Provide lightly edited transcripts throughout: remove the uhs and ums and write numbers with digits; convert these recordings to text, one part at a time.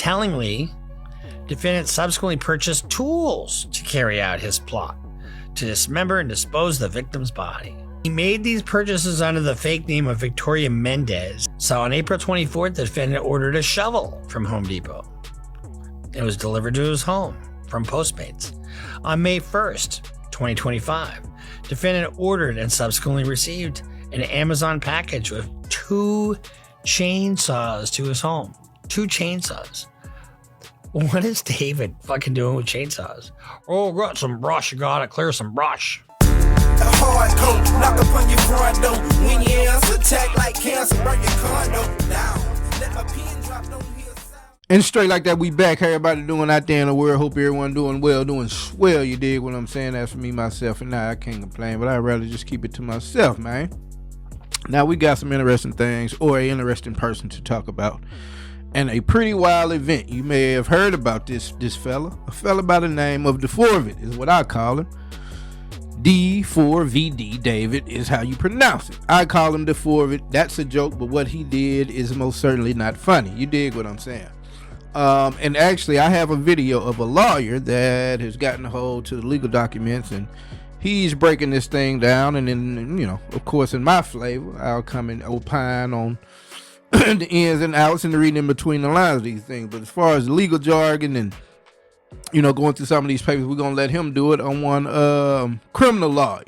Tellingly, defendant subsequently purchased tools to carry out his plot to dismember and dispose of the victim's body. He made these purchases under the fake name of Victoria Mendez. So on April 24th, the defendant ordered a shovel from Home Depot. It was delivered to his home from Postmates. On May 1st, 2025, defendant ordered and subsequently received an Amazon package with 2 chainsaws to his home. 2 chainsaws. What is David fucking doing with chainsaws? Oh, got some brush. You gotta clear some brush. A hard coat, knock upon your front door. When your ass attack like cancer, burn your condo down. Let my pin drop, don't hear sound. And straight like that, we back. How everybody doing out there in the world? Hope everyone doing well, doing swell. You dig what I'm saying? That's for me, myself, and I can't complain, but I'd rather just keep it to myself, man. Now we got some interesting things, or an interesting person to talk about, and a pretty wild event. You may have heard about this fella. A fella by the name of D4VD is what I call him. D4VD, David, is how you pronounce it. I call him D4VD. That's a joke, but what he did is most certainly not funny. You dig what I'm saying? And actually, I have a video of a lawyer that has gotten a hold to the legal documents, and he's breaking this thing down. And then, you know, of course, in my flavor, I'll come and opine on the ins and outs and the reading in between the lines of these things. But as far as legal jargon and, you know, going through some of these papers, we're going to let him do it on one criminal lawyer,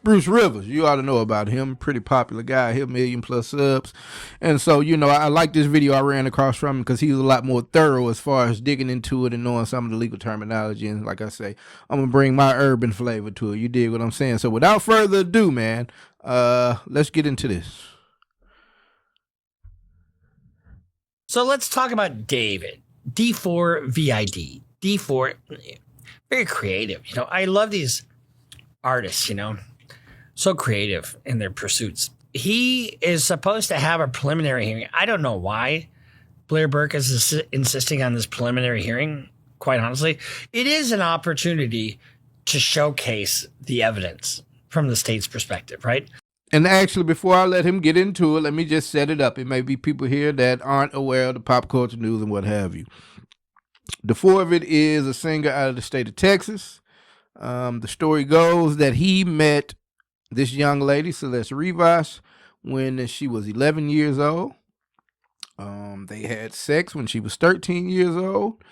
Bruce Rivas. You ought to know about him. Pretty popular guy. He 1 million+ subs. And so, you know, I like this video I ran across from him because he was a lot more thorough as far as digging into it and knowing some of the legal terminology. And like I say, I'm going to bring my urban flavor to it. You dig what I'm saying? So without further ado, man, let's get into this. So let's talk about David. D4VD. D4, very creative. You know, I love these artists, you know, so creative in their pursuits. He is supposed to have a preliminary hearing. I don't know why Blair Burke is insisting on this preliminary hearing, quite honestly. It is an opportunity to showcase the evidence from the state's perspective, right? And actually, before I let him get into it, let me just set it up. It may be people here that aren't aware of the pop culture news and what have you. D4VD is a singer out of the state of Texas. The story goes that he met this young lady, Celeste Rivas, when she was 11 years old. They had sex when she was 13 years old.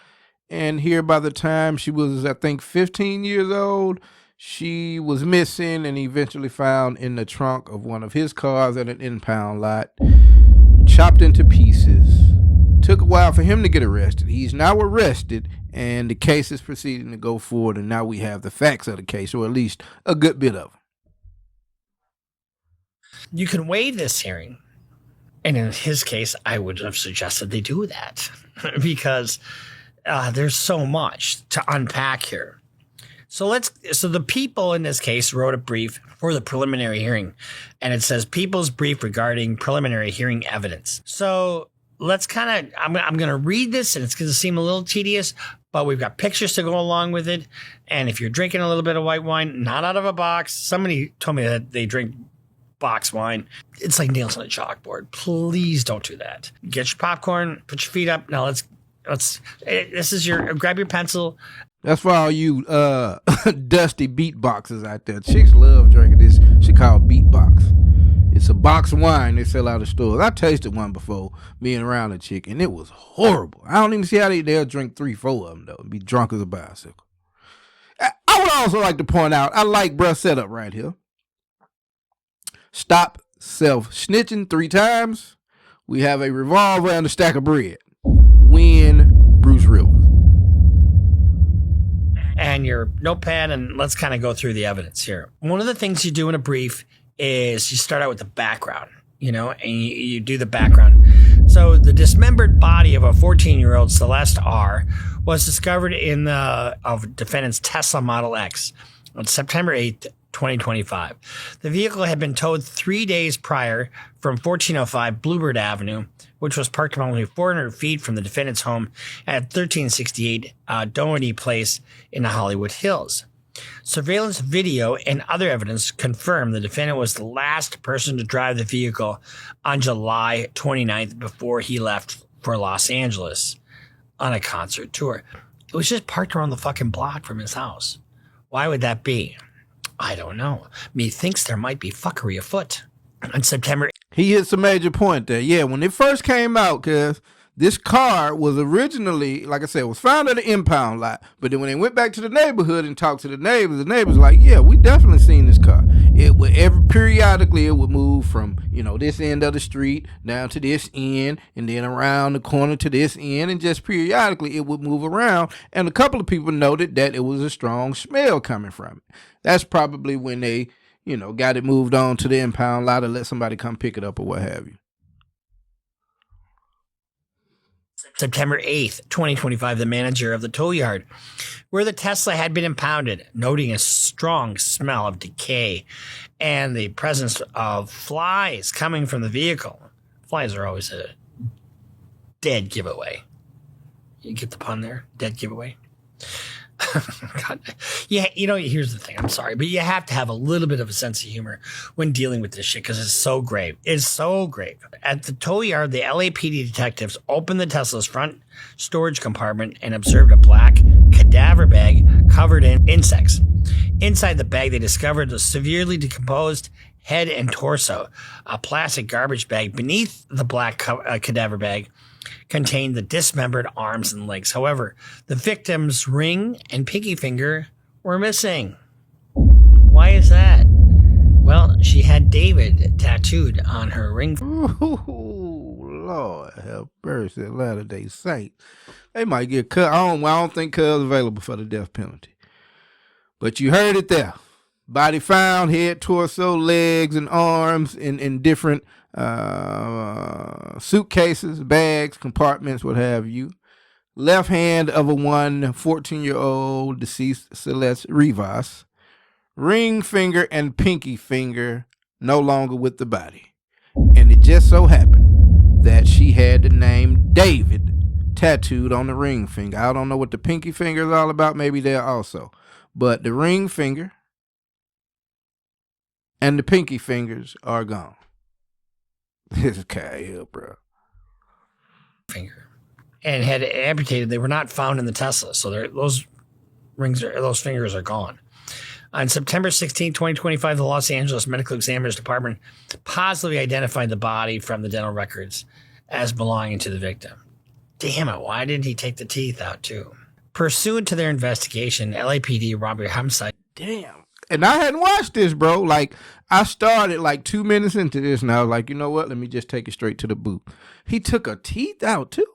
And here by the time she was, I think, 15 years old, she was missing and eventually found in the trunk of one of his cars at an impound lot, chopped into pieces. Took a while for him to get arrested. He's now arrested, and the case is proceeding to go forward, and now we have the facts of the case, or at least a good bit of them. You can waive this hearing, and in his case, I would have suggested they do that because there's so much to unpack here. So the people in this case wrote a brief for the preliminary hearing, and it says people's brief regarding preliminary hearing evidence. So let's kind of, I'm going to read this, and it's going to seem a little tedious, but we've got pictures to go along with it. And if you're drinking a little bit of white wine, not out of a box, somebody told me that they drink box wine. It's like nails on a chalkboard. Please don't do that. Get your popcorn, put your feet up. Now this is grab your pencil. That's for all you dusty beatboxers out there. Chicks love drinking this shit called beatbox. It's a box of wine they sell out of stores. I tasted one before being around a chick, and it was horrible. I don't even see how they'll drink 3-4 of them, though, and be drunk as a bicycle. I would also like to point out, I like bruh setup right here. Stop self-snitching 3 times. We have a revolver and a stack of bread. Win Bruce Rivas. And your notepad, and let's kind of go through the evidence here. One of the things you do in a brief is you start out with the background, you know, and you do the background. So the dismembered body of a 14-year-old Celeste R was discovered in of defendant's Tesla Model X on September 8th, 2025. The vehicle had been towed 3 days prior from 1405 Bluebird Avenue, which was parked only 400 feet from the defendant's home at 1368 Doherty Place in the Hollywood Hills. Surveillance video and other evidence confirm the defendant was the last person to drive the vehicle on July 29th before he left for Los Angeles. on a concert tour. It was just parked around the fucking block from his house. Why would that be? I don't know. Methinks there might be fuckery afoot. On September, he hits a major point there. Yeah, when it first came out, cuz this car was originally, like I said, was found at an impound lot. But then when they went back to the neighborhood and talked to the neighbors like, yeah, we definitely seen this car. It would periodically it would move from, this end of the street down to this end and then around the corner to this end, and just periodically it would move around. And a couple of people noted that it was a strong smell coming from it. That's probably when they, got it moved on to the impound lot or let somebody come pick it up or what have you. September 8th, 2025, the manager of the tow yard where the Tesla had been impounded, noting a strong smell of decay and the presence of flies coming from the vehicle. Flies are always a dead giveaway. You get the pun there? Dead giveaway. God. Yeah, here's the thing. I'm sorry, but you have to have a little bit of a sense of humor when dealing with this shit because it's so grave. It's so grave. At the tow yard, the LAPD detectives opened the Tesla's front storage compartment and observed a black cadaver bag covered in insects. Inside the bag, they discovered a severely decomposed head and torso. A plastic garbage bag beneath the black cadaver bag contained the dismembered arms and legs. However, the victim's ring and pinky finger were missing. Why is that? Well, she had David tattooed on her ring. Ooh, Lord have mercy, Latter-day Saints. They might get cut. I don't think Cub's available for the death penalty. But you heard it there. Body found, head, torso, legs, and arms in different suitcases, bags, compartments, what have you. Left hand of a 14-year-old deceased Celeste Rivas. Ring finger and pinky finger no longer with the body. And it just so happened that she had the name David tattooed on the ring finger. I don't know what the pinky finger is all about. Maybe there also. But the ring finger and the pinky fingers are gone. This guy here, bro. Finger. And had it amputated. They were not found in the Tesla. So those fingers are gone. On September 16, 2025, the Los Angeles Medical Examiner's Department positively identified the body from the dental records as belonging to the victim. Damn it, why didn't he take the teeth out too? Pursuant to their investigation, LAPD robbery homicide. Damn. And I hadn't watched this, bro. Like, I started like 2 minutes into this, and I was like, you know what? Let me just take it straight to the booth. He took a teeth out too.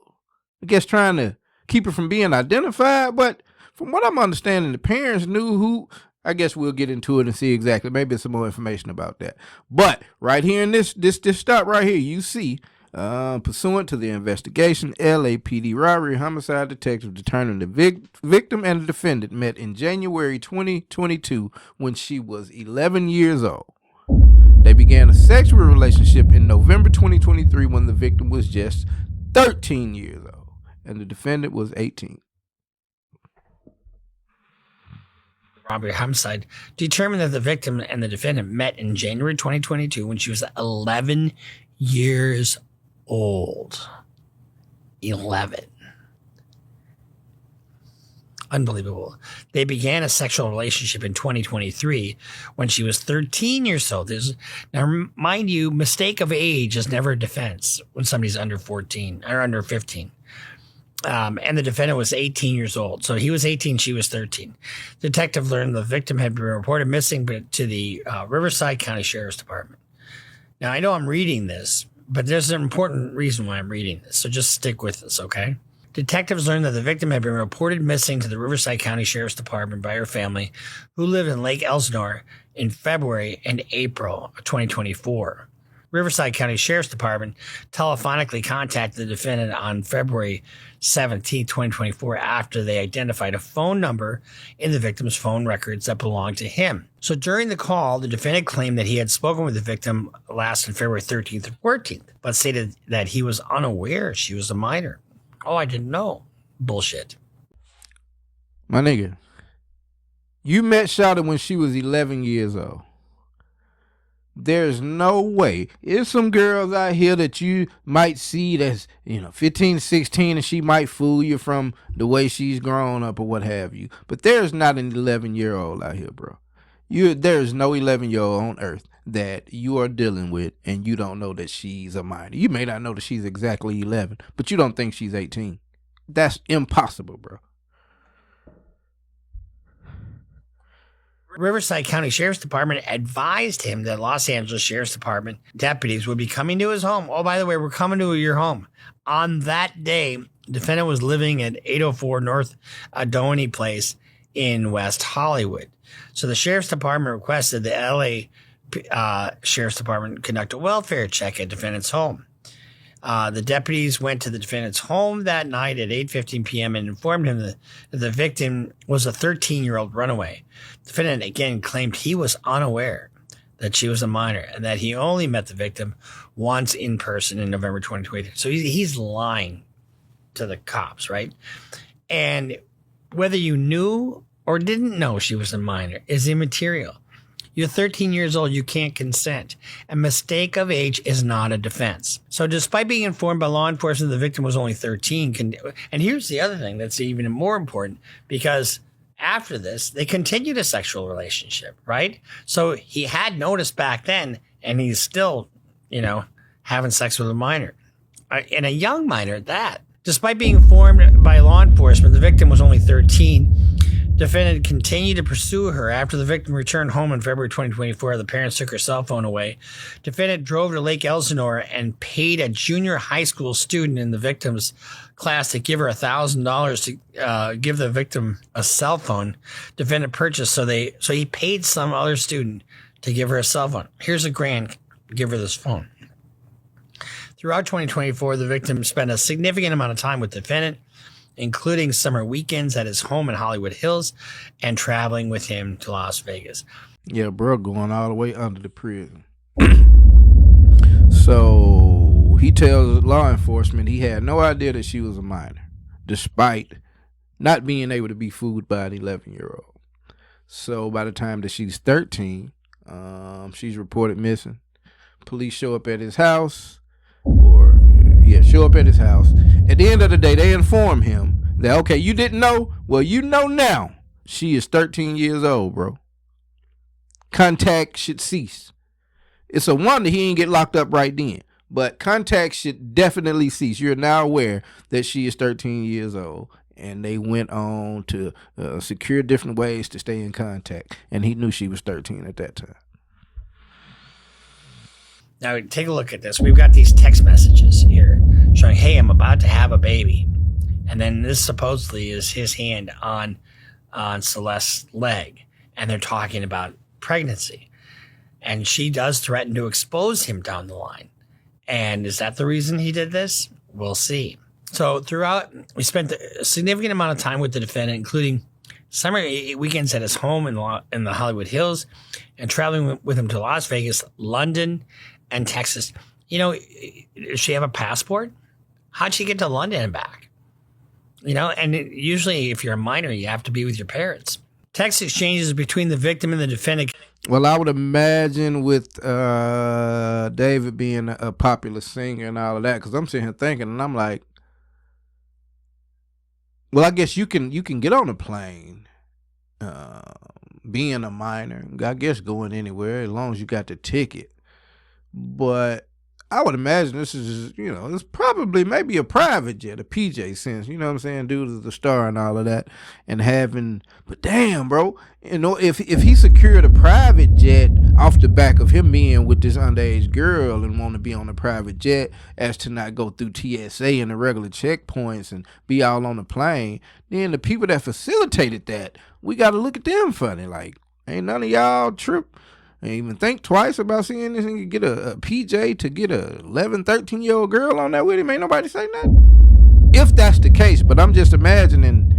I guess trying to keep it from being identified. But from what I'm understanding, the parents knew who. I guess we'll get into it and see exactly. Maybe some more information about that. But right here in this stop right here, you see, pursuant to the investigation, LAPD robbery homicide detective determined the victim and the defendant met in January 2022 when she was 11 years old. They began a sexual relationship in November 2023 when the victim was just 13 years old and the defendant was 18. Robbery homicide determined that the victim and the defendant met in January 2022 when she was 11 years old. 11. Unbelievable. They began a sexual relationship in 2023 when she was 13 years old. Now, mind you, mistake of age is never a defense when somebody's under 14 or under 15. And the defendant was 18 years old. So he was 18, she was 13. Detective learned the victim had been reported missing to the Riverside County Sheriff's Department. Now, I know I'm reading this, but there's an important reason why I'm reading this. So just stick with us, okay? Detectives learned that the victim had been reported missing to the Riverside County Sheriff's Department by her family, who lived in Lake Elsinore, in February and April of 2024. Riverside County Sheriff's Department telephonically contacted the defendant on February 17, 2024, after they identified a phone number in the victim's phone records that belonged to him. So during the call, the defendant claimed that he had spoken with the victim last on February 13th and 14th, but stated that he was unaware she was a minor. Oh, I didn't know. Bullshit. My nigga, you met Shawty when she was 11 years old. There's no way. There's some girls out here that you might see that's, 15, 16, and she might fool you from the way she's grown up or what have you. But there's not an 11-year-old out here, bro. There's no 11-year-old on earth that you are dealing with and you don't know that she's a minor. You may not know that she's exactly 11, but you don't think she's 18. That's impossible, bro. Riverside County Sheriff's Department advised him that Los Angeles Sheriff's Department deputies would be coming to his home. Oh, by the way, we're coming to your home. On that day, defendant was living at 804 North Adonai Place in West Hollywood. So the Sheriff's Department requested the LA Sheriff's Department conduct a welfare check at defendant's home. The deputies went to the defendant's home that night at 8:15 p.m. and informed him that the victim was a 13-year-old runaway. The defendant again claimed he was unaware that she was a minor and that he only met the victim once in person in November 2023. So he's lying to the cops, right? And whether you knew or didn't know she was a minor is immaterial. You're 13 years old, you can't consent. A mistake of age is not a defense. So despite being informed by law enforcement the victim was only 13, and here's the other thing that's even more important, because after this, they continued a sexual relationship, right? So he had noticed back then, and he's still, having sex with a minor. And a young minor at that. Despite being informed by law enforcement the victim was only 13, defendant continued to pursue her. After the victim returned home in February 2024, the parents took her cell phone away. Defendant drove to Lake Elsinore and paid a junior high school student in the victim's class to give her $1,000 to give the victim a cell phone. Defendant purchased, so he paid some other student to give her a cell phone. Here's $1,000, give her this phone. Throughout 2024, the victim spent a significant amount of time with the defendant, including summer weekends at his home in Hollywood Hills and traveling with him to Las Vegas. Yeah, bro, going all the way under the prison. So he tells law enforcement he had no idea that she was a minor, despite not being able to be fooled by an 11-year-old. So by the time that she's 13, she's reported missing. Police show up at his house. Show up at his house. At the end of the day, they inform him that, okay, you didn't know? Well, you know now. She is 13 years old, bro. Contact should cease. It's a wonder he didn't get locked up right then. But contact should definitely cease. You're now aware that she is 13 years old. And they went on to secure different ways to stay in contact. And he knew she was 13 at that time. Now, take a look at this. We've got these text messages here showing, hey, I'm about to have a baby. And then this supposedly is his hand on Celeste's leg. And they're talking about pregnancy. And she does threaten to expose him down the line. And is that the reason he did this? We'll see. So throughout, we spent a significant amount of time with the defendant, including summer weekends at his home in the Hollywood Hills and traveling with him to Las Vegas, London, and Texas. Does she have a passport? How'd she get to London and back? And usually if you're a minor, you have to be with your parents. Text exchanges between the victim and the defendant. Well, I would imagine with David being a popular singer and all of that, because I'm sitting here thinking, and I'm like, well, I guess you can get on a plane, being a minor. I guess going anywhere as long as you got the ticket. But I would imagine this is, it's probably maybe a private jet, a PJ sense, you know what I'm saying, due to the star and all of that, and but damn, bro, if he secured a private jet off the back of him being with this underage girl and want to be on a private jet as to not go through TSA and the regular checkpoints and be all on the plane, then the people that facilitated that, we got to look at them funny, like, ain't none of y'all trip and even think twice about seeing this and get a PJ to get a 11, 13-year-old girl on that with him. Ain't nobody say nothing. If that's the case, but I'm just imagining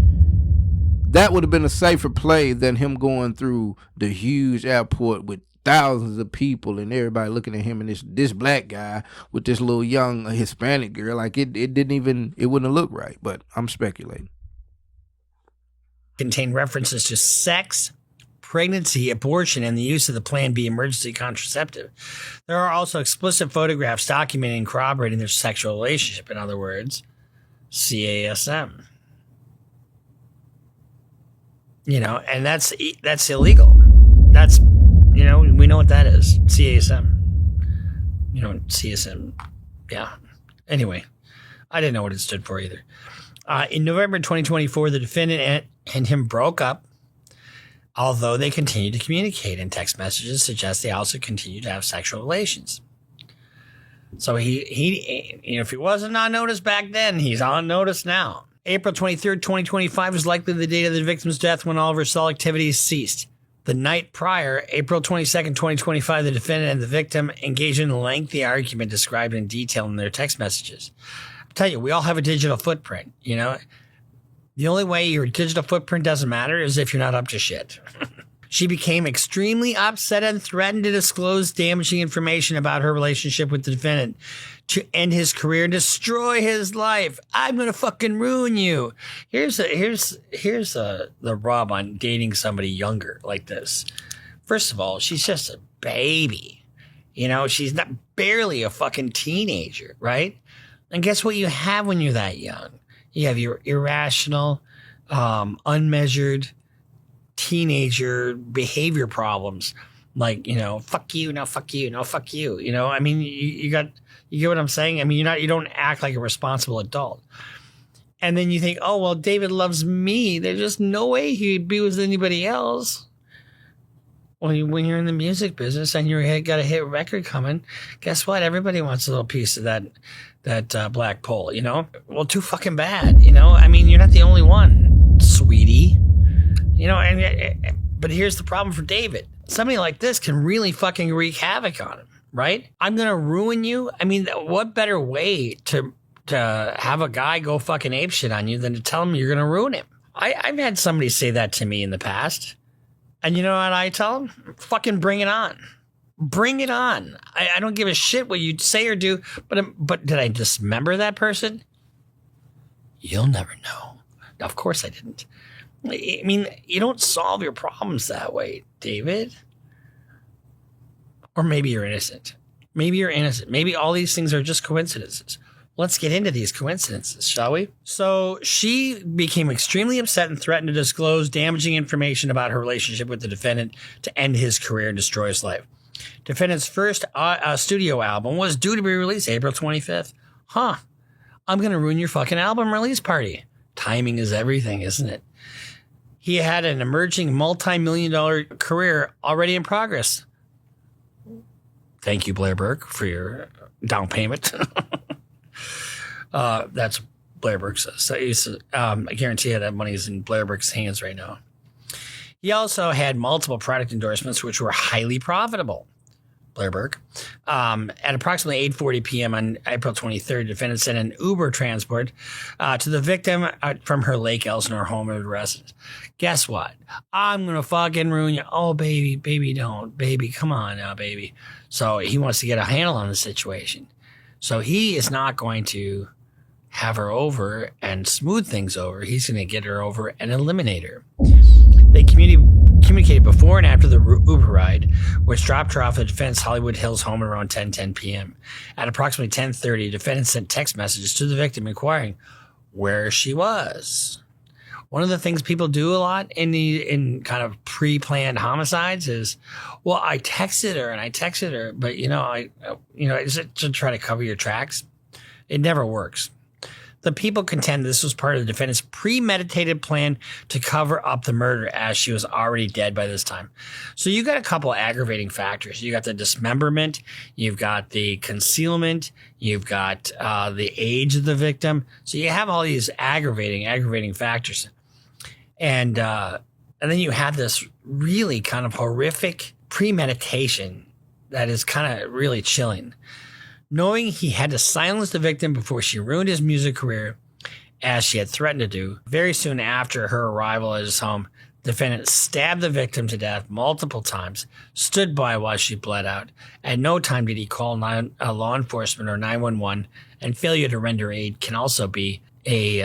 that would have been a safer play than him going through the huge airport with thousands of people and everybody looking at him and this black guy with this little young Hispanic girl. Like it wouldn't look right, but I'm speculating. Contain references to sex, pregnancy, abortion, and the use of the Plan B emergency contraceptive. There are also explicit photographs documenting and corroborating their sexual relationship. In other words, CASM. You know, and that's illegal. That's, you know, we know what that is. CASM. You know, CSM. Yeah. Anyway, I didn't know what it stood for either. In November 2024, the defendant and him broke up, although they continued to communicate, and text messages suggest they also continued to have sexual relations. So he you know, if he wasn't on notice back then, he's on notice now. April 23rd, 2025 was likely the date of the victim's death when all of her cell activities ceased. The night prior, April 22nd, 2025, the defendant and the victim engaged in a lengthy argument described in detail in their text messages. I tell you, we all have a digital footprint, you know. The only way your digital footprint doesn't matter is if you're not up to shit. She became extremely upset and threatened to disclose damaging information about her relationship with the defendant to end his career and destroy his life. I'm going to fucking ruin you. Here's the rub on dating somebody younger like this. First of all, she's just a baby. You know, she's not barely a fucking teenager, right? And guess what you have when you're that young? You have your irrational, unmeasured teenager behavior problems, like, you know, fuck you, no, fuck you, no, fuck you. You know, I mean, you get what I'm saying? I mean, you don't act like a responsible adult. And then you think, oh, well, David loves me. There's just no way he'd be with anybody else. Well, when you're in the music business and you got a hit record coming, guess what? Everybody wants a little piece of that black pole, you know? Well, too fucking bad, you know? I mean, you're not the only one, sweetie. You know, but here's the problem for David. Somebody like this can really fucking wreak havoc on him, right? I'm going to ruin you. I mean, what better way to have a guy go fucking apeshit on you than to tell him you're going to ruin him? I've had somebody say that to me in the past. And you know what I tell them? Fucking bring it on. Bring it on. I don't give a shit what you say or do, but did I dismember that person? You'll never know. Of course I didn't. I mean, you don't solve your problems that way, David. Or maybe you're innocent. Maybe you're innocent. Maybe all these things are just coincidences. Let's get into these coincidences, shall we? So she became extremely upset and threatened to disclose damaging information about her relationship with the defendant to end his career and destroy his life. Defendant's first studio album was due to be released April 25th. Huh. I'm going to ruin your fucking album release party. Timing is everything, isn't it? He had an emerging multi-million-dollar career already in progress. Thank you, Blair Burke, for your down payment. That's Blair Burke's. So I guarantee you that money is in Blair Burke's hands right now. He also had multiple product endorsements, which were highly profitable. Blair Burke. At approximately 8:40 p.m. on April 23rd, the defendant sent an Uber transport to the victim from her Lake Elsinore home of residence. Guess what? I'm going to fucking ruin you. Oh, baby, don't. Baby, come on now, baby. So he wants to get a handle on the situation. So he is not going to have her over and smooth things over. He's going to get her over and eliminate her. They communicated before and after the Uber ride, which dropped her off at Defendant's Hollywood Hills home around 10:10 p.m. At approximately 10:30, the defendant sent text messages to the victim inquiring where she was. One of the things people do a lot in kind of pre-planned homicides is, well, I texted her, but is it to try to cover your tracks? It never works. The people contend this was part of the defendant's premeditated plan to cover up the murder, as she was already dead by this time. So you got a couple of aggravating factors. You got the dismemberment, you've got the concealment, you've got the age of the victim. So you have all these aggravating factors. And then you have this really kind of horrific premeditation that is kind of really chilling. Knowing he had to silence the victim before she ruined his music career, as she had threatened to do, very soon after her arrival at his home, the defendant stabbed the victim to death multiple times, stood by while she bled out. At no time did he call law enforcement or 911, and failure to render aid can also be a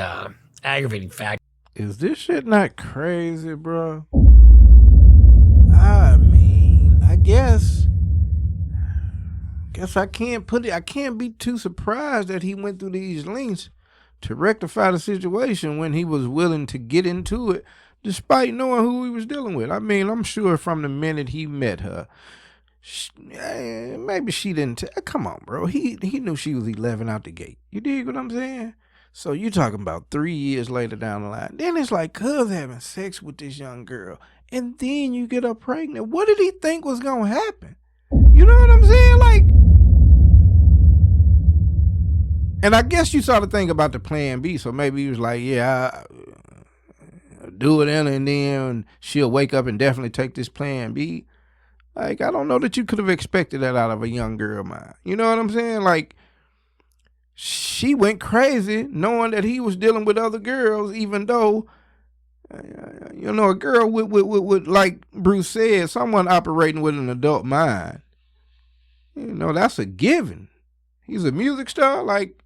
aggravating factor. Is this shit not crazy, bro? guess I can't be too surprised that he went through these lengths to rectify the situation when he was willing to get into it despite knowing who he was dealing with. I mean, I'm sure from the minute he met her, maybe she didn't come on, bro. He knew she was 11 out the gate. You dig what I'm saying? So you talking about 3 years later down the line. Then it's like cuz having sex with this young girl. And then you get her pregnant. What did he think was going to happen? You know what I'm saying? Like, and I guess you saw the thing about the plan B. So maybe he was like, yeah, I'll do it in and then she'll wake up and definitely take this plan B. Like, I don't know that you could have expected that out of a young girl mind. You know what I'm saying? Like, she went crazy knowing that he was dealing with other girls, even though, you know, a girl with like Bruce said, someone operating with an adult mind. You know, that's a given. He's a music star, like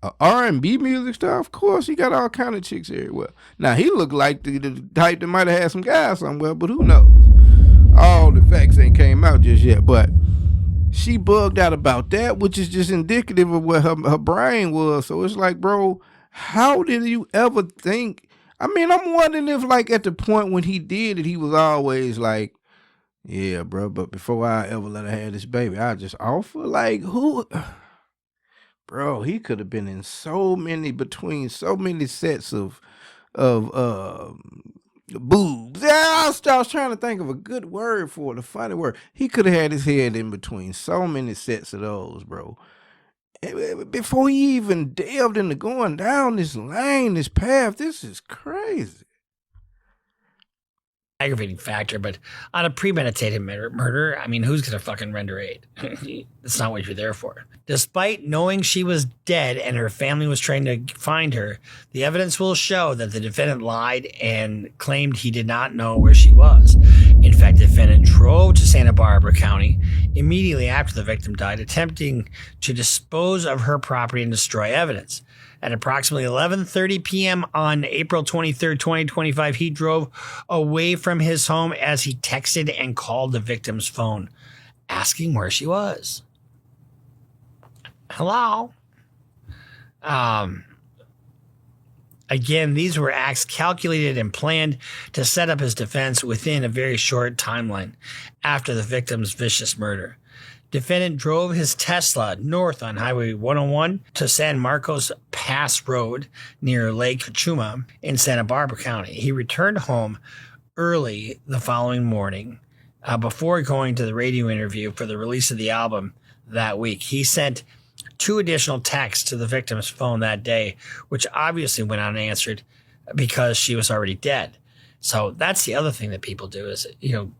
a R&B music star. Of course, he got all kind of chicks everywhere. Now, he looked like the type that might have had some guys somewhere, but who knows? All the facts ain't came out just yet, but she bugged out about that, which is just indicative of what her brain was. So it's like, bro, how did you ever think? I mean, I'm wondering if, like, at the point when he did it, he was always like, yeah, bro, but before I ever let her have this baby, I just offer. Like, who? Bro, he could have been in between so many sets of boobs. Yeah, I was trying to think of a good word for it, a funny word. He could have had his head in between so many sets of those, bro. Before he even delved into going down this lane, this path, this is crazy. Aggravating factor, but on a premeditated murder, I mean, who's going to fucking render aid? That's not what you're there for. Despite knowing she was dead and her family was trying to find her, the evidence will show that the defendant lied and claimed he did not know where she was. In fact, the defendant drove to Santa Barbara County immediately after the victim died, attempting to dispose of her property and destroy evidence. At approximately 11:30 p.m. on April 23rd, 2025, he drove away from his home as he texted and called the victim's phone, asking where she was. Hello? Again, these were acts calculated and planned to set up his defense within a very short timeline after the victim's vicious murder. Defendant drove his Tesla north on Highway 101 to San Marcos Pass Road near Lake Cachuma in Santa Barbara County. He returned home early the following morning before going to the radio interview for the release of the album that week. He sent 2 additional texts to the victim's phone that day, which obviously went unanswered because she was already dead. So that's the other thing that people do is, you know,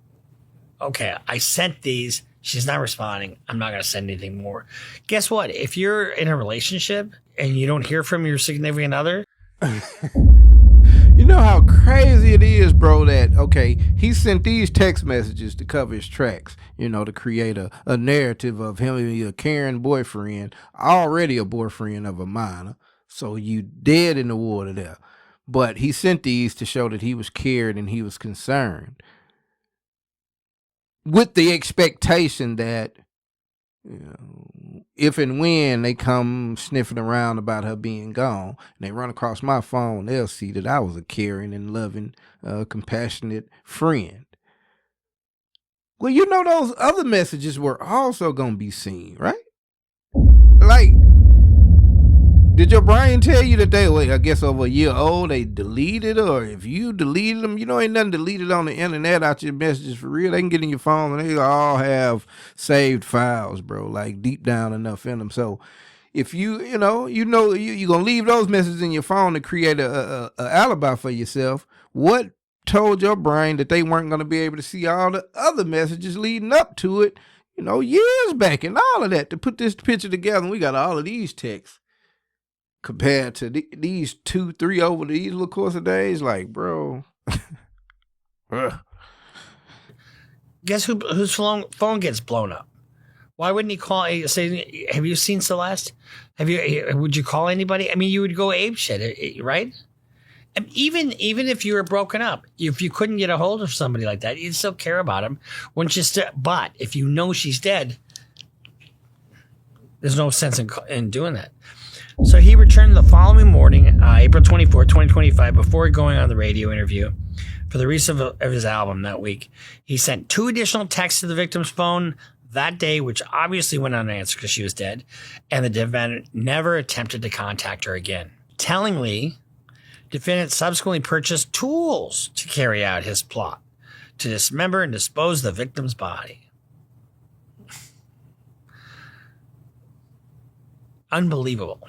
okay, I sent these. She's not responding. I'm not going to send anything more. Guess what? If you're in a relationship and you don't hear from your significant other. You know how crazy it is, bro, that, okay, he sent these text messages to cover his tracks, you know, to create a narrative of him being a caring boyfriend, already a boyfriend of a minor. So you dead in the water there. But he sent these to show that he was cared and he was concerned, with the expectation that, you know, if and when they come sniffing around about her being gone and they run across my phone, they'll see that I was a caring and loving, compassionate friend. Well, you know, those other messages were also going to be seen, right? Like, did your brain tell you that they, I guess over a year old, they deleted, or if you deleted them, you know, ain't nothing deleted on the internet out your messages for real. They can get in your phone and they all have saved files, bro, like deep down enough in them. So if you're going to leave those messages in your phone to create a alibi for yourself, what told your brain that they weren't going to be able to see all the other messages leading up to it, you know, years back and all of that to put this picture together? And we got all of these texts. Compared to these 2-3 over these little course of days, like, bro. Guess whose phone gets blown up? Why wouldn't he call? Say, have you seen Celeste? Would you call anybody? I mean, you would go ape shit, right? And even if you were broken up, if you couldn't get a hold of somebody like that, you'd still care about him. Wouldn't you but if you know she's dead, there's no sense in doing that. So he returned the following morning, April 24, 2025, before going on the radio interview for the release of his album that week. He sent 2 additional texts to the victim's phone that day, which obviously went unanswered because she was dead, and the defendant never attempted to contact her again. Tellingly, defendant subsequently purchased tools to carry out his plot to dismember and dispose of the victim's body. Unbelievable.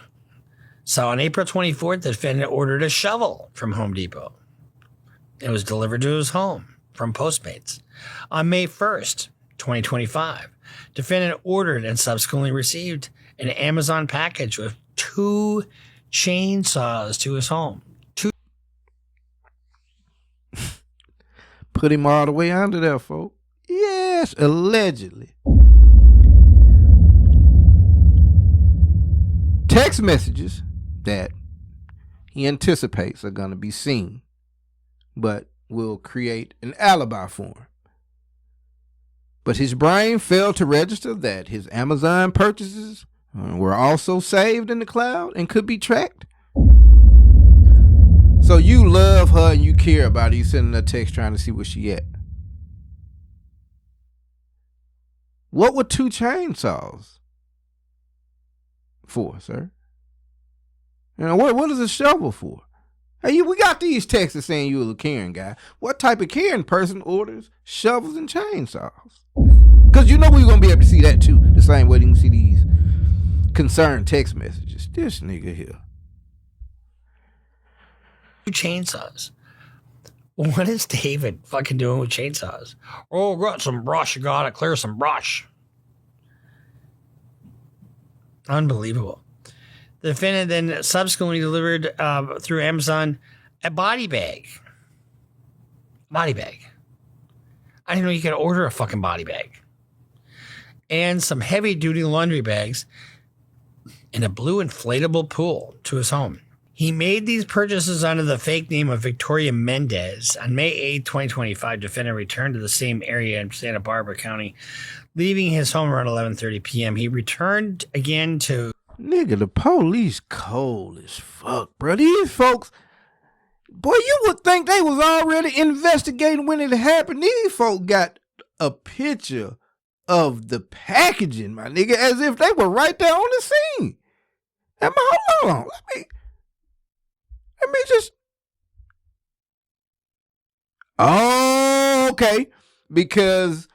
So on April 24th, the defendant ordered a shovel from Home Depot. It was delivered to his home from Postmates. On May 1st, 2025, defendant ordered and subsequently received an Amazon package with 2 chainsaws to his home. Put him all the way under there, folks. Yes, allegedly. Text messages that he anticipates are going to be seen, but will create an alibi for him. But his brain failed to register that his Amazon purchases were also saved in the cloud and could be tracked. So you love her and you care about her. You sending her a text trying to see where she at. What were 2 chainsaws for, sir? You know, what is a shovel for? Hey, we got these texts saying you're a caring guy. What type of caring person orders shovels and chainsaws? Because you know we're going to be able to see that too. The same way you can see these concerned text messages. This nigga here. 2 chainsaws. What is David fucking doing with chainsaws? Oh, got some brush. You gotta clear some brush. Unbelievable. The defendant then subsequently delivered through Amazon a body bag. Body bag. I didn't know you could order a fucking body bag. And some heavy duty laundry bags and a blue inflatable pool to his home. He made these purchases under the fake name of Victoria Mendez. On May 8, 2025, defendant returned to the same area in Santa Barbara County, leaving his home around 11:30 p.m. He returned again to... Nigga, the police cold as fuck, bro. These folks, boy, you would think they was already investigating when it happened. These folks got a picture of the packaging, my nigga, as if they were right there on the scene. Hold on. Let me just... Oh, okay. Because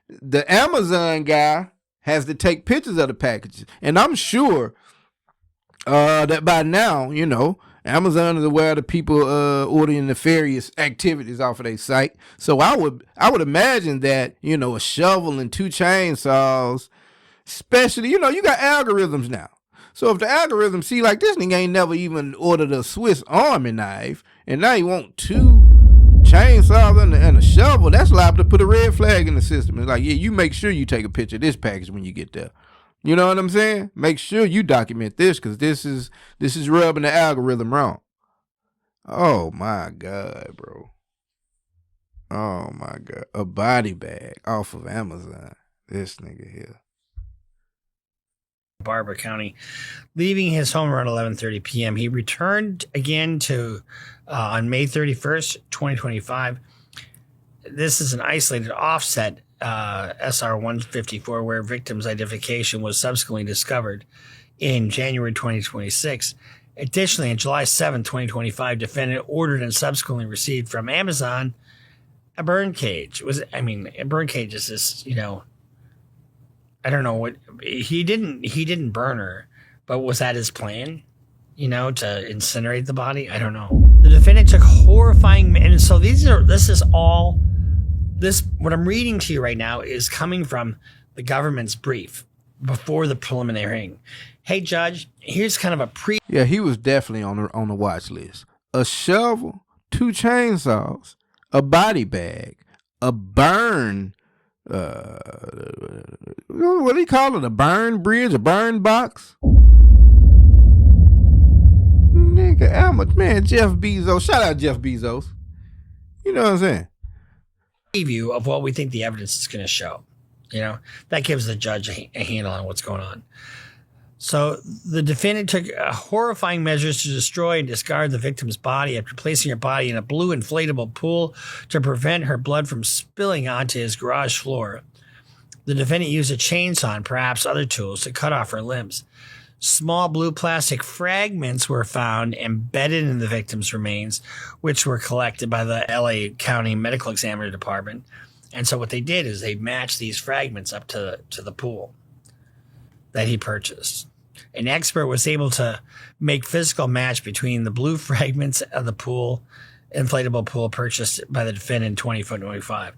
the Amazon guy has to take pictures of the packages. And I'm sure that by now, you know, Amazon is aware of people ordering nefarious activities off of their site. So I would imagine that, you know, a shovel and 2 chainsaws, especially, you know, you got algorithms now. So if the algorithm see like this nigga ain't never even ordered a Swiss Army knife, and now you want 2 chainsaws and a shovel, that's liable to put a red flag in the system. It's like, yeah, you make sure you take a picture of this package when you get there. You know what I'm saying? Make sure you document this, because this is rubbing the algorithm wrong. Oh my God, bro. Oh my God. A body bag off of Amazon. This nigga here. Barbara County, leaving his home around 11:30 p.m. He returned again to on May 31st, 2025. This is an isolated offset SR-154 where victim's identification was subsequently discovered in January 2026. Additionally, on July 7, 2025, defendant ordered and subsequently received from Amazon a burn cage. A burn cage is this, you know, I don't know what he didn't burn her, but was that his plan? You know, to incinerate the body? I don't know. The defendant took horrifying, and so what I'm reading to you right now is coming from the government's brief before the preliminary hearing. Hey, Judge, here's kind of a Yeah, he was definitely on the watch list. A shovel, 2 chainsaws, a body bag, a burn. What do you call it? A burn bridge? A burn box? Nigga, man, Jeff Bezos. Shout out Jeff Bezos. You know what I'm saying? Preview of what we think the evidence is going to show. You know, that gives the judge a handle on what's going on. So the defendant took horrifying measures to destroy and discard the victim's body after placing her body in a blue inflatable pool to prevent her blood from spilling onto his garage floor. The defendant used a chainsaw and perhaps other tools to cut off her limbs. Small blue plastic fragments were found embedded in the victim's remains, which were collected by the LA County Medical Examiner Department. And so what they did is they matched these fragments up to the pool that he purchased. An expert was able to make physical match between the blue fragments of the pool, inflatable pool purchased by the defendant in 2025.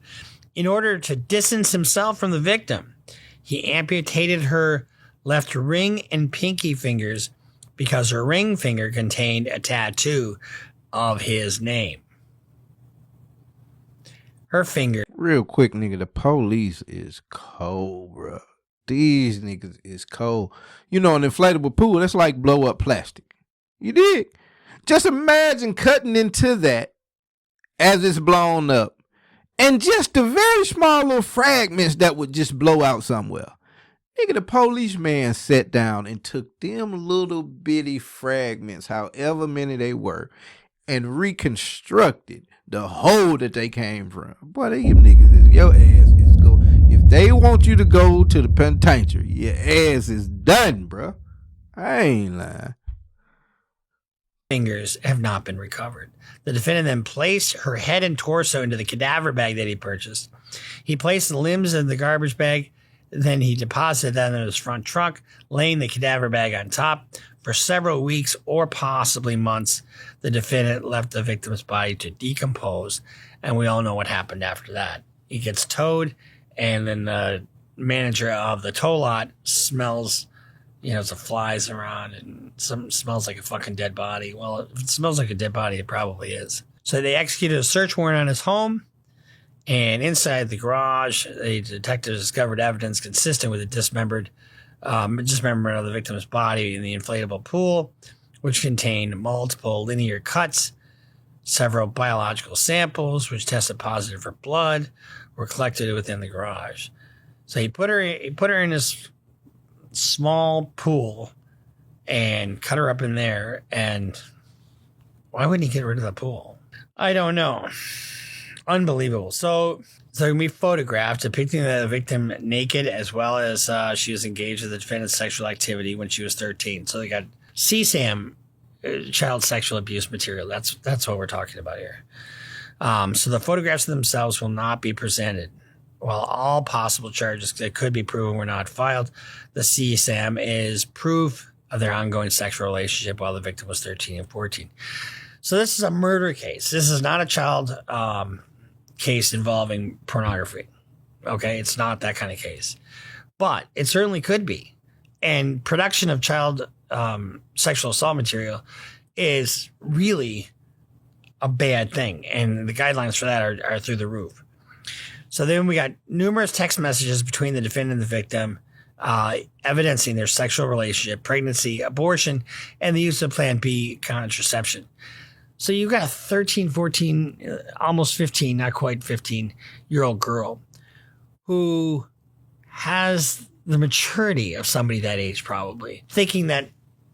In order to distance himself from the victim, he amputated her left ring and pinky fingers because her ring finger contained a tattoo of his name. Her finger. Real quick, nigga, the police is cold, bro. These niggas is cold. You know, an inflatable pool, that's like blow up plastic. You dig? Just imagine cutting into that as it's blown up. And just the very small little fragments that would just blow out somewhere. Nigga, the policeman sat down and took them little bitty fragments, however many they were, and reconstructed the hole that they came from. Boy, they give niggas, your ass is go. If they want you to go to the penitentiary, your ass is done, bro. I ain't lying. Fingers have not been recovered. The defendant then placed her head and torso into the cadaver bag that he purchased. He placed the limbs in the garbage bag. Then he deposited that in his front trunk, laying the cadaver bag on top. For several weeks or possibly months, the defendant left the victim's body to decompose, and we all know what happened after that. He gets towed, and then the manager of the tow lot smells, the flies around, and smells like a fucking dead body. Well, if it smells like a dead body, it probably is. So they executed a search warrant on his home. And inside the garage, the detectives discovered evidence consistent with the dismemberment of the victim's body in the inflatable pool, which contained multiple linear cuts. Several biological samples, which tested positive for blood, were collected within the garage. So he put her in this small pool and cut her up in there. And why wouldn't he get rid of the pool? I don't know. Unbelievable. So we photographed depicting the victim naked, as well as she was engaged with the defendant's sexual activity when she was 13. So they got CSAM, child sexual abuse material. That's what we're talking about here. So the photographs themselves will not be presented. While all possible charges that could be proven were not filed, the CSAM is proof of their ongoing sexual relationship while the victim was 13 and 14. So this is a murder case. This is not a child case involving pornography. Okay, it's not that kind of case, but it certainly could be. And production of child sexual assault material is really a bad thing, and the guidelines for that are through the roof. So then we got numerous text messages between the defendant and the victim, evidencing their sexual relationship, pregnancy, abortion, and the use of Plan B contraception. So you got a 13, 14, almost 15, not quite 15-year-old girl who has the maturity of somebody that age, probably thinking that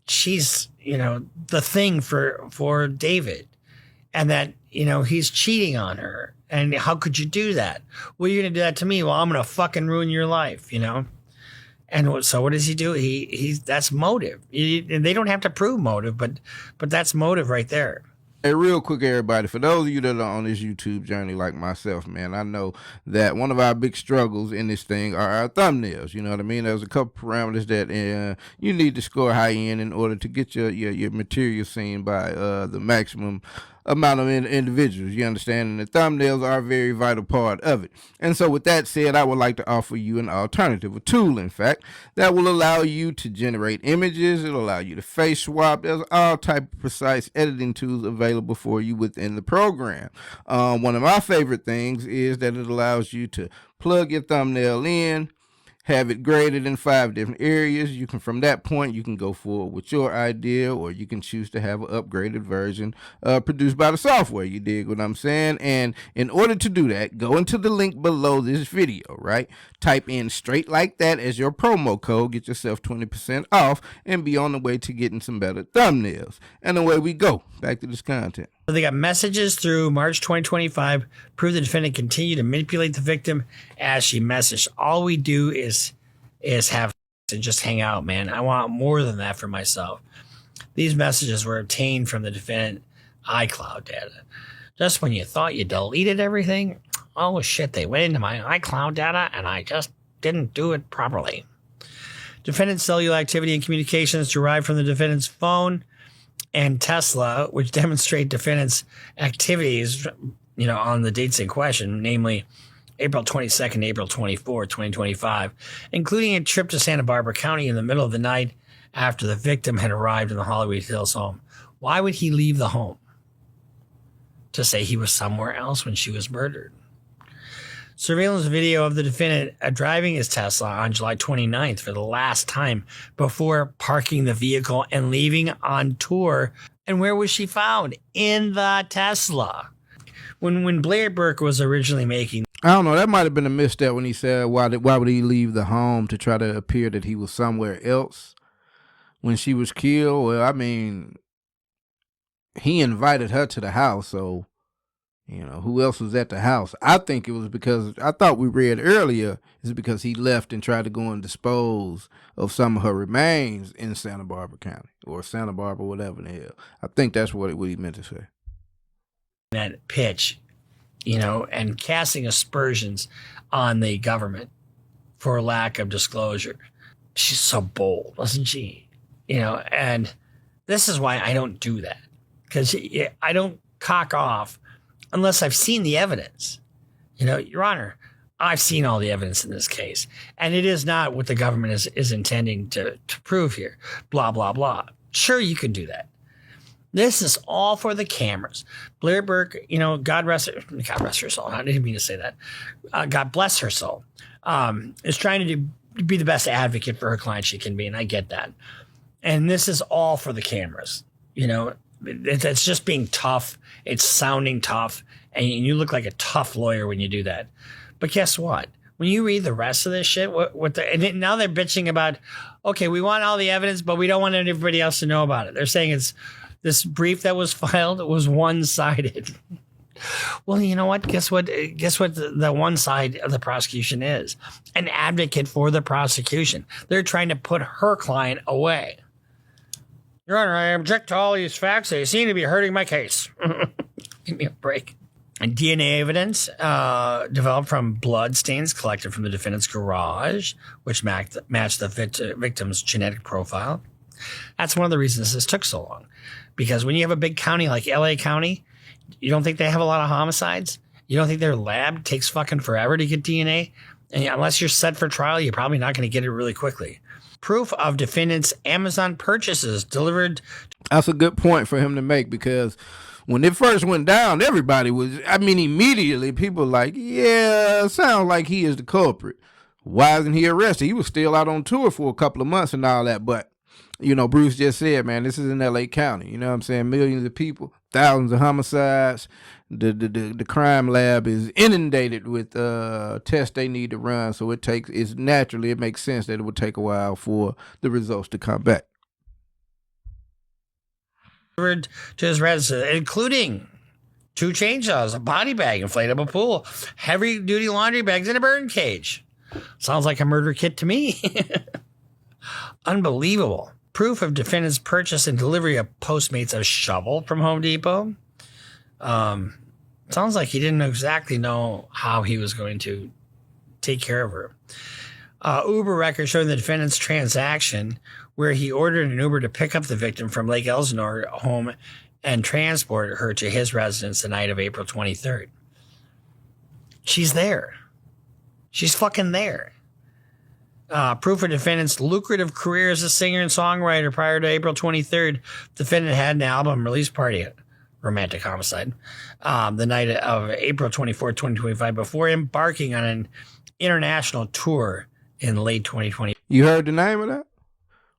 she's, the thing for David, and that, he's cheating on her. And how could you do that? Well, you're going to do that to me. Well, I'm going to fucking ruin your life, And so what does he do? That's motive. They don't have to prove motive, but that's motive right there. Hey, real quick, everybody, for those of you that are on this YouTube journey like myself, man, I know that one of our big struggles in this thing are our thumbnails. You know what I mean? There's a couple parameters that you need to score high in order to get your material seen by the maximum amount of individuals, you understand? And the thumbnails are a very vital part of it. And so with that said, I would like to offer you an alternative, a tool, in fact, that will allow you to generate images. It'll allow you to face swap. There's all type of precise editing tools available for you within the program. One of my favorite things is that it allows you to plug your thumbnail in, have it graded in 5 different areas. You can, from that point, you can go forward with your idea, or you can choose to have an upgraded version produced by the software. You dig what I'm saying? And in order to do that, go into the link below this video, right? Type in straight like that as your promo code, get yourself 20% off, and be on the way to getting some better thumbnails. And away we go. Back to this content. So they got messages through March 2025 prove the defendant continued to manipulate the victim as she messaged. All we do is have and just hang out, man. I want more than that for myself. These messages were obtained from the defendant iCloud data. Just when you thought you deleted everything, oh shit, they went into my iCloud data and I just didn't do it properly. Defendant's cellular activity and communications derived from the defendant's phone and Tesla, which demonstrate defendant's activities, on the dates in question, namely April 22nd, April 24, 2025, including a trip to Santa Barbara County in the middle of the night after the victim had arrived in the Hollywood Hills home. Why would he leave the home? To say he was somewhere else when she was murdered. Surveillance video of the defendant driving his Tesla on July 29th for the last time before parking the vehicle and leaving on tour. And where was she found? In the Tesla. When Blair Burke was originally making... I don't know, that might have been a misstep when he said, why would he leave the home to try to appear that he was somewhere else when she was killed? Well, I mean, he invited her to the house, so... who else was at the house? I think it was because, I thought we read earlier, it's because he left and tried to go and dispose of some of her remains in Santa Barbara County, or Santa Barbara, whatever the hell. I think that's what he meant to say. That pitch, and casting aspersions on the government for lack of disclosure. She's so bold, wasn't she? And this is why I don't do that. Because I don't cock off unless I've seen the evidence. Your Honor, I've seen all the evidence in this case, and it is not what the government is intending to prove here. Blah, blah, blah. Sure, you can do that. This is all for the cameras. Blair Burke, God rest her soul. I didn't mean to say that. God bless her soul. Is trying to be the best advocate for her client she can be, and I get that. And this is all for the cameras. It's just being tough. It's sounding tough. And you look like a tough lawyer when you do that. But guess what? When you read the rest of this shit, now they're bitching about, okay, we want all the evidence, but we don't want everybody else to know about it. They're saying it's this brief that was filed was one-sided. Well, you know what? Guess what the one side of the prosecution is? An advocate for the prosecution. They're trying to put her client away. Your Honor, I object to all these facts. They seem to be hurting my case. Give me a break. And DNA evidence developed from blood stains collected from the defendant's garage, which matched the victim's genetic profile. That's one of the reasons this took so long. Because when you have a big county like LA County, you don't think they have a lot of homicides? You don't think their lab takes fucking forever to get DNA? And unless you're set for trial, you're probably not going to get it really quickly. Proof of defendant's Amazon purchases delivered. That's a good point for him to make, because when it first went down, everybody was, immediately people were like, yeah, sounds like he is the culprit. Why isn't he arrested? He was still out on tour for a couple of months and all that. But, Bruce just said, man, this is in LA County. You know what I'm saying? Millions of people, thousands of homicides. The crime lab is inundated with tests they need to run. So it makes sense that it would take a while for the results to come back. To his residence, including 2 chainsaws, a body bag, inflatable pool, heavy-duty laundry bags, and a burn cage. Sounds like a murder kit to me. Unbelievable. Proof of defendant's purchase and delivery of Postmates a shovel from Home Depot. Sounds like he didn't exactly know how he was going to take care of her. Uber records showing the defendant's transaction where he ordered an Uber to pick up the victim from Lake Elsinore home and transport her to his residence the night of April 23rd. She's there. She's fucking there. Proof of defendant's lucrative career as a singer and songwriter prior to April 23rd. Defendant had an album release party, romantic homicide, the night of April 24th, 2025, before embarking on an international tour in late 2020. You heard the name of that?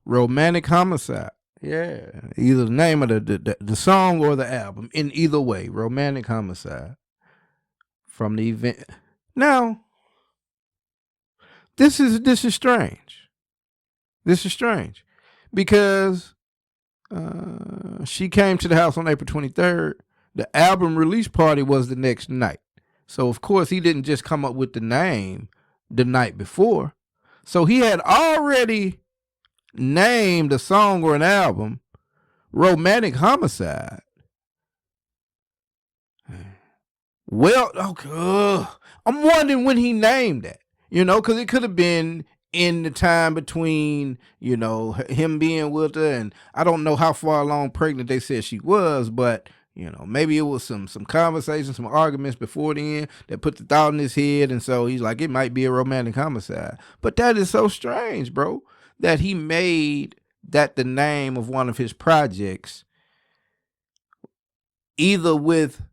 Romantic Homicide. Yeah, either the name of the song or the album. In either way, Romantic Homicide from the event. Now, this is strange. This is strange because she came to the house on April 23rd. The album release party was the next night. So, of course, he didn't just come up with the name the night before. So he had already named a song or an album Romantic Homicide. Well, okay, I'm wondering when he named that, because it could have been in the time between, him being with her, and I don't know how far along pregnant they said she was, but maybe it was some conversations, some arguments before then that put the thought in his head, and so he's like, it might be a romantic homicide. But that is so strange, bro, that he made that the name of one of his projects, either with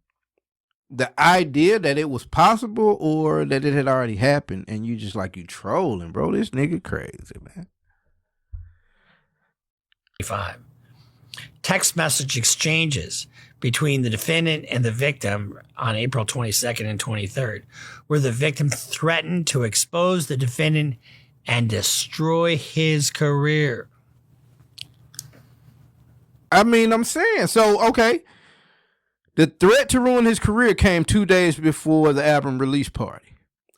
the idea that it was possible or that it had already happened, and you just like, you trolling, bro. This nigga crazy, man. 5. Text message exchanges between the defendant and the victim on April 22nd and 23rd, where the victim threatened to expose the defendant and destroy his career. I mean, I'm saying, so, okay. The threat to ruin his career came 2 days before the album release party.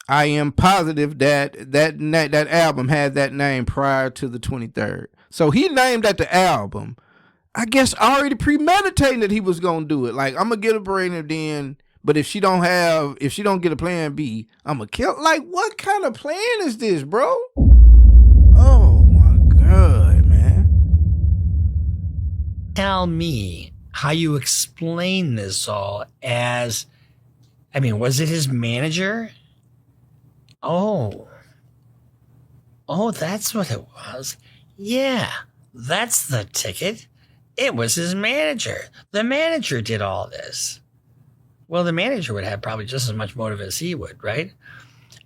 I am positive that album had that name prior to the 23rd. So he named that the album, I guess already premeditating that he was going to do it. Like, I'm going to get a brain then, but if she don't get a plan B, I'm going to kill. Like, what kind of plan is this, bro? Oh my God, man. Tell me how you explain this all as, was it his manager? Oh, that's what it was. Yeah, that's the ticket. It was his manager. The manager did all this. Well, the manager would have probably just as much motive as he would, right?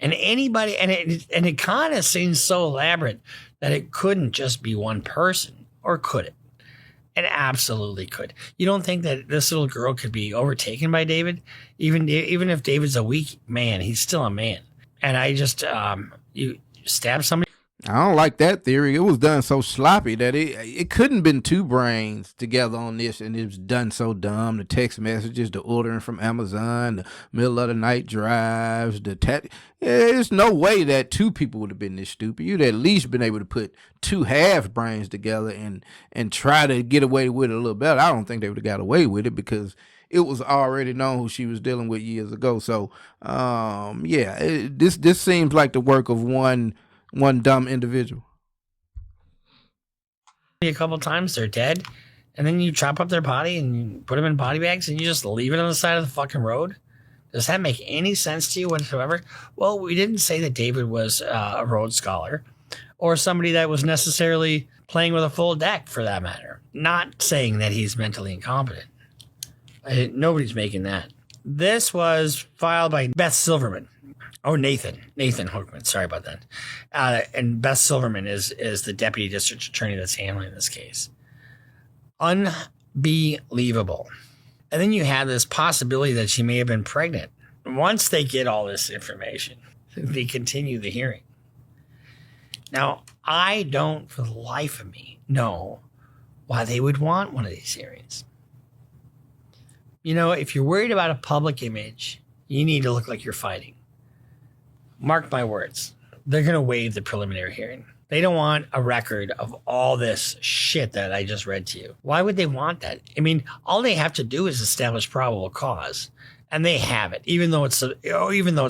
And anybody, and it kind of seems so elaborate that it couldn't just be one person, or could it? It absolutely could. You don't think that this little girl could be overtaken by David? Even if David's a weak man, he's still a man. And I just, you stab somebody. I don't like that theory. It was done so sloppy that it couldn't been two brains together on this, and it was done so dumb. The text messages, the ordering from Amazon, the middle of the night drives, there's no way that two people would have been this stupid. You'd at least been able to put two half brains together and try to get away with it a little better. I don't think they would have got away with it because it was already known who she was dealing with years ago. So, this seems like the work of one dumb individual. A couple times they're dead, and then you chop up their body and you put them in body bags and you just leave it on the side of the fucking road. Does that make any sense to you whatsoever? Well, we didn't say that David was a Rhodes Scholar or somebody that was necessarily playing with a full deck, for that matter. Not saying that he's mentally incompetent. Nobody's making that. This was filed by Beth Silverman. Oh, Nathan Hookman. Sorry about that. And Beth Silverman is the deputy district attorney that's handling this case. Unbelievable. And then you have this possibility that she may have been pregnant. Once they get all this information, they continue the hearing. Now, I don't, for the life of me, know why they would want one of these hearings. If you're worried about a public image, you need to look like you're fighting. Mark my words, they're going to waive the preliminary hearing. They don't want a record of all this shit that I just read to you. Why would they want that? All they have to do is establish probable cause, and they have it, even though it's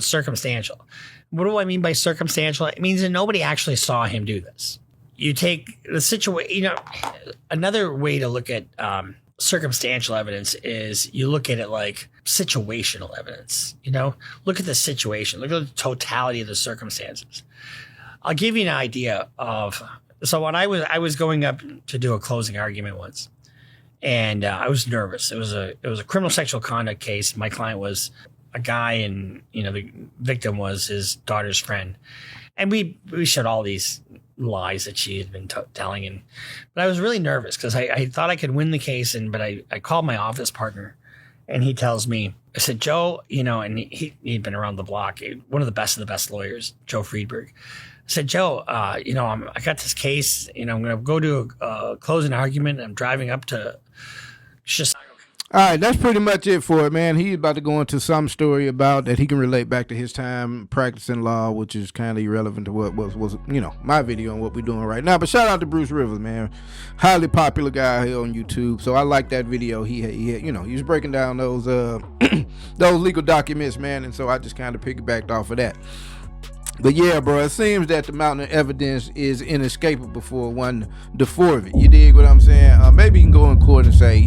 circumstantial. What do I mean by circumstantial? It means that nobody actually saw him do this. You take the situation, another way to look at circumstantial evidence is you look at it like situational evidence. Look at the situation, look at the totality of the circumstances. I'll give you an idea of, so when I was going up to do a closing argument once, and I was nervous. It was a criminal sexual conduct case. My client was a guy, and the victim was his daughter's friend, and we showed all these lies that she had been telling, but I was really nervous because I thought I could win the case, but I called my office partner, and he tells me, I said, Joe, and he'd been around the block, one of the best lawyers, Joe Friedberg. I said, Joe, I got this case, I'm going to go to a closing argument. I'm driving up to Chicago. All right, that's pretty much it for it, man. He's about to go into some story about that he can relate back to his time practicing law, which is kind of irrelevant to what was my video and what we're doing right now. But shout out to Bruce Rivers, man. Highly popular guy here on YouTube. So I like that video. He was breaking down those those legal documents, man. And so I just kind of piggybacked off of that. But yeah, bro, it seems that the mountain of evidence is inescapable for one D4VD. You dig what I'm saying? Maybe you can go in court and say,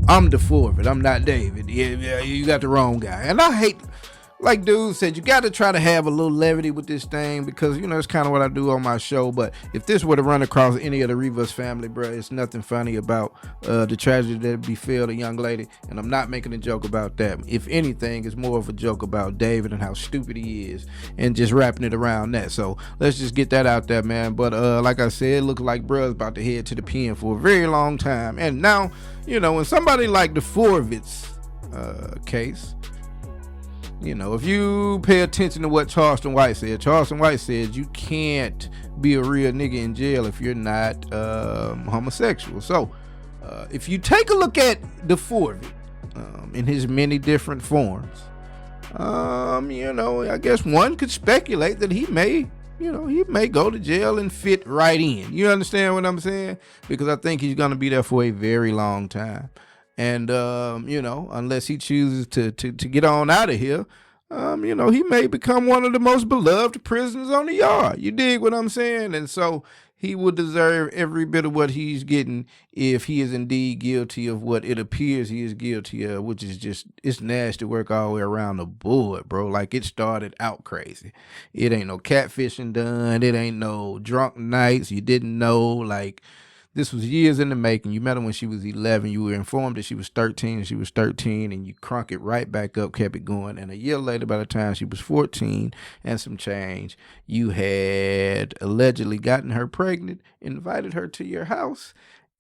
I'm D4VD. I'm not David. Yeah, you got the wrong guy. And I hate, like dude said, you got to try to have a little levity with this thing because, it's kind of what I do on my show. But if this were to run across any of the Rivas family, bro, it's nothing funny about the tragedy that befell the young lady. And I'm not making a joke about that. If anything, it's more of a joke about David and how stupid he is and just wrapping it around that. So let's just get that out there, man. But like I said, it looks like bruh's about to head to the pen for a very long time. And now, when somebody like D4VD's case, if you pay attention to what Charleston White said you can't be a real nigga in jail if you're not homosexual. So if you take a look at D4VD in his many different forms, I guess one could speculate that he may go to jail and fit right in. You understand what I'm saying? Because I think he's going to be there for a very long time. And, unless he chooses to get on out of here, he may become one of the most beloved prisoners on the yard. You dig what I'm saying? And so he would deserve every bit of what he's getting if he is indeed guilty of what it appears he is guilty of, which is just, it's nasty work all the way around the board, bro. Like, it started out crazy. It ain't no catfishing done. It ain't no drunk nights. You didn't know, like, this was years in the making. You met her when she was 11. You were informed that she was 13 and she was 13, and you crunk it right back up, kept it going. And a year later, by the time she was 14 and some change, you had allegedly gotten her pregnant, invited her to your house,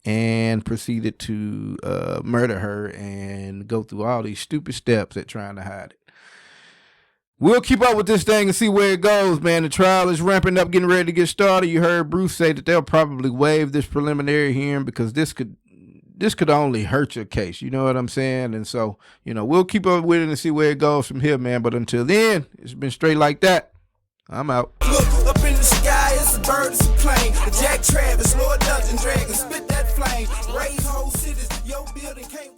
and proceeded to murder her and go through all these stupid steps at trying to hide it. We'll keep up with this thing and see where it goes, man. The trial is ramping up, getting ready to get started. You heard Bruce say that they'll probably waive this preliminary hearing because this could only hurt your case. You know what I'm saying? And so, we'll keep up with it and see where it goes from here, man. But until then, it's been straight like that. I'm out. Look up in the sky, it's a bird, it's a plane. The Jack Travis, Lord Dungeon Dragon, spit that flame. Raise whole cities, your building can't